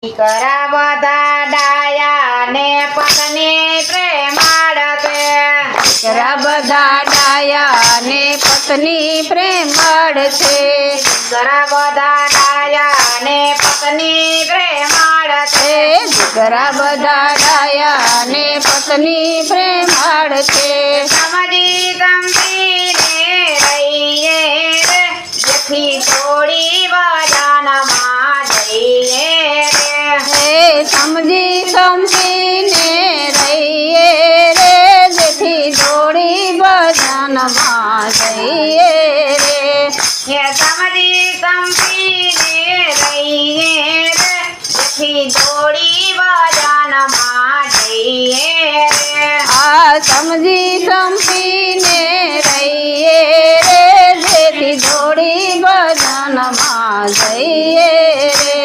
દીકરા બધા ડાયા ને પત્ની પ્રેમાળ છે. દીકરા બધા ડાયા ને પત્ની પ્રેમાળ છે. દીકરા બધા ડાયા ને પત્ની પ્રેમાળ છે. દીકરા બધા ડાયા ને પત્ની પ્રેમાળ છે. સમજી સમજીને રહીએ રે, જેથી થોડી વજાનમાં જઈએ રે. સમજી સમજીને રહીએ રે, જેથી જોડી ભજનમાં જઈએ રે. સમજી સમજીને રહીએ રે, જેથી થોડી વજાનમાં જઈએ રે. સમજી સંપીને રહીએ રે, જેથી જોડી ભજનમાં જઈએ રે.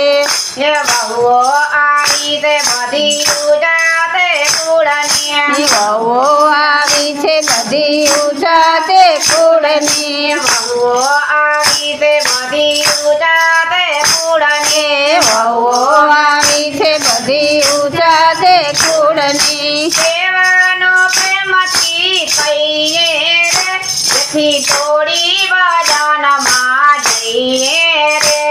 બહુઓ આવી તે બધી ઉજાતે કુળની. વહુઓ આવી છે બધી ઉજાતે કુળની. બહુઓ આવી તે બધી ઉજાતે કુળની. વહુઓ આવી છે બધી ઉજાતે કુળની. સેવાનો પ્રેમથી કહીએ રે, જેથી થોડી વજાનમાં જઈએ રે.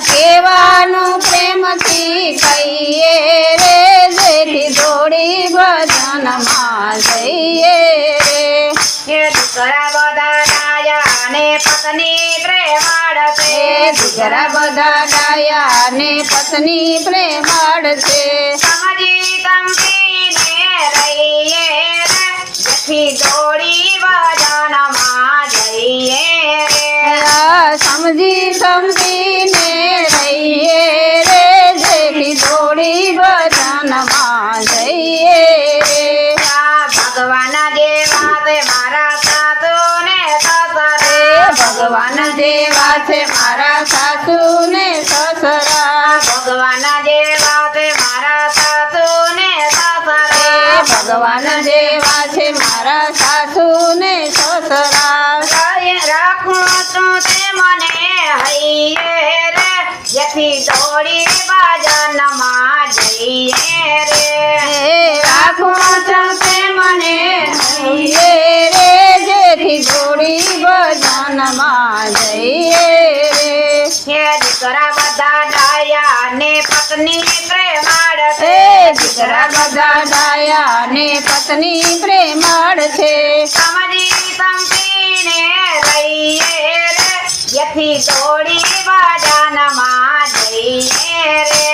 કહેવાનું પ્રેમથી કહીએ રે, જેથી જોડી ભજનમાં જઈએ રે. દીકરા બધા ડાયા ને પત્ની પ્રેમાળ છે. દીકરા બધા ડાયા ને પત્ની પ્રેમાળ છે. સમજી સમજીને રહીએ રે, જેથી થોડી વજાનમાં જઈએ રે. સમજી સમજીને રહીએ રે, જેથી જોડી ભજનમાં જઈએ રે. ભગવાન જેવા તે મારા સાસુ ને સસરે. ભગવાન જેવા છે મારા સાસુ ને સસરા. ભગવાન જેવા તે મારા સાસુ ને સસરે. ભગવાન જેવા છે મારા સાસુ ને સસરા. રાખું છું તે મને હૈયે રે, જેથી થોડી ભજનમાં જઈએ રે. રાખું છું તે મને હૈયે રે, જેથી જોડી ભજનમાં જઈએ રે. દીકરા બધા ડાયા ને પત્ની પ્રેમાળ છે. દીકરા બધા ડાયા ને પત્ની પ્રેમાળ છે. સમજી સમજીને રહીએ રે, જેથી થોડી વજાનમાં જઈએ રે.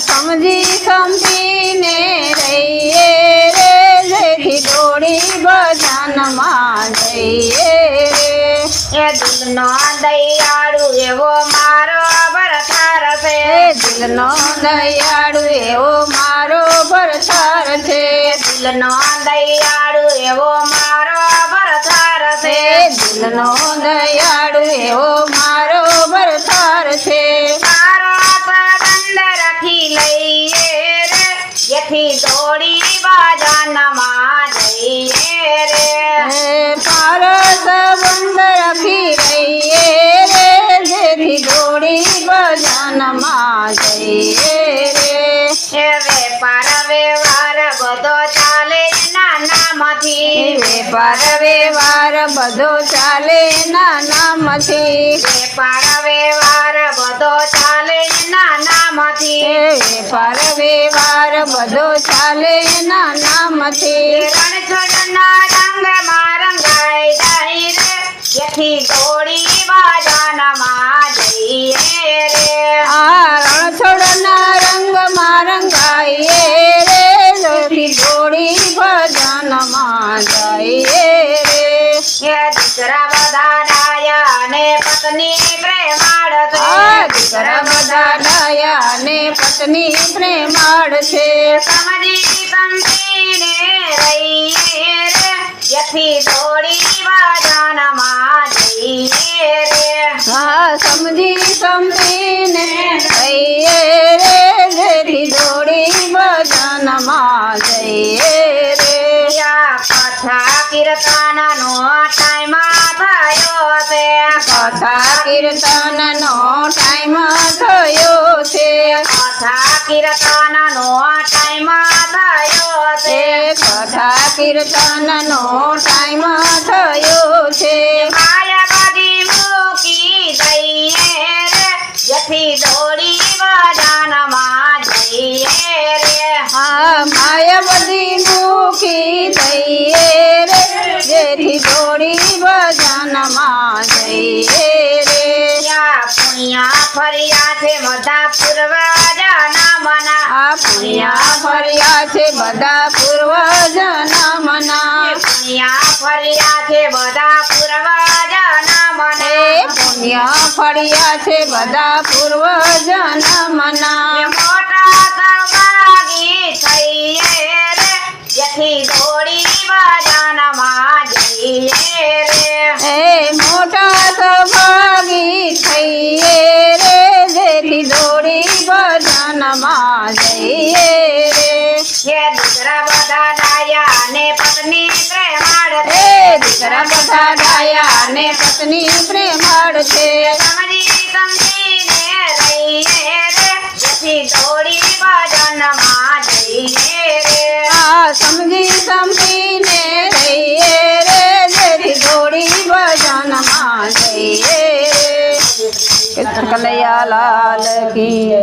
સમજી સમજીને રહીએ રે, જેથી જોડી ભજનમાં જઈએ રે. દિલનો દયાળુ એવો મારો ભરતાર છે. દિલનો દયાળુ એવો મારો ભરતાર છે. દિલનો દયાળુ એવો મારો ભરતાર છે. દિલનો દયાળુ એવો મારો ભરતાર છે. મારો સંબંધ રાખી લઈએ રે, જેથી થોડી વજાનમાં જઈએ રે. પાર સંબંધ રાખી રહીએ રે, જેથી જોડી ભજનમાં જઈએ રે. વેપાર વ્યવહાર બધો ચાલે નાનામાંથી. વેપાર વ્યવહાર બધો ચાલે નાનામાંથી. વેપાર વ્યવહાર બધો ચાલે નાનામાંથી. વેપાર વ્યવહાર બધો ચાલે નાનામાંથી. રણછોડના રંગમાં રંગાઈ જાય રે, જેથી થોડી વજાનમાં જઈએ રે. રણછોડના રંગમાં રંગાઈએ રે, જેથી જોડી ભજનમાં જઈએ રે. દીકરા બધા ડાયા ને પત્ની પ્રેમાળ છે. દીકરા બધા ડાયા ને પત્ની પ્રેમાળ છે. સમજી સમજીને રહીએ રે, જેથી થોડી વજાનમાં જઈએ રે. સમજી સમજીને રહીએ રે, જેથી જોડી ભજનમાં જઈએ રે. કથા કીર્તનનો ટાઈમ થયો છે. કથા કીર્તનનો ટાઈમ થયો છે. કથા કીર્તનનો ટાઈમ થયો છે કથા કીર્તનનો ટાઈમ થયો છે માયા બધી મૂકી દઈએ રે જેથી દોડી ભજનમાં જઈએ રે હા માયા બધી મૂકી દઈએ રે જેથી દોડી ભજનમાં જઈએ રે ત્યાં પુણ્યા ફર્યા છે બધા પૂર્વજના આ પુણ્યા ફર્યા છે બધા પૂર્વજના મના પુણ્યા ફર્યા છે બધા પૂર્વજના મને પુણ્ય ફળ્યા છે બધા પૂર્વજના મના મોટા સૌભાગી થઈએ રે જેથી દોડી ભજનમાં જઈએ રે એ મોટા સૌભાગી થઈએ રે જેથી દોડી ભજનમાં જઈએ રે હે દીકરા બધા ડાયા ને પત્ની પ્રેમાળ છે દીકરા બધા ડાયા ને પત્ની પ્રેમાળ છે સમજી સમજીને રહીએ રે જેથી દોડી ભજનમાં જઈએ રે આ સમજી સમજીને રહીએ રે જેથી દોડી ભજનમાં જઈએ રે કૃષ્ણ કનૈયા લાલ કી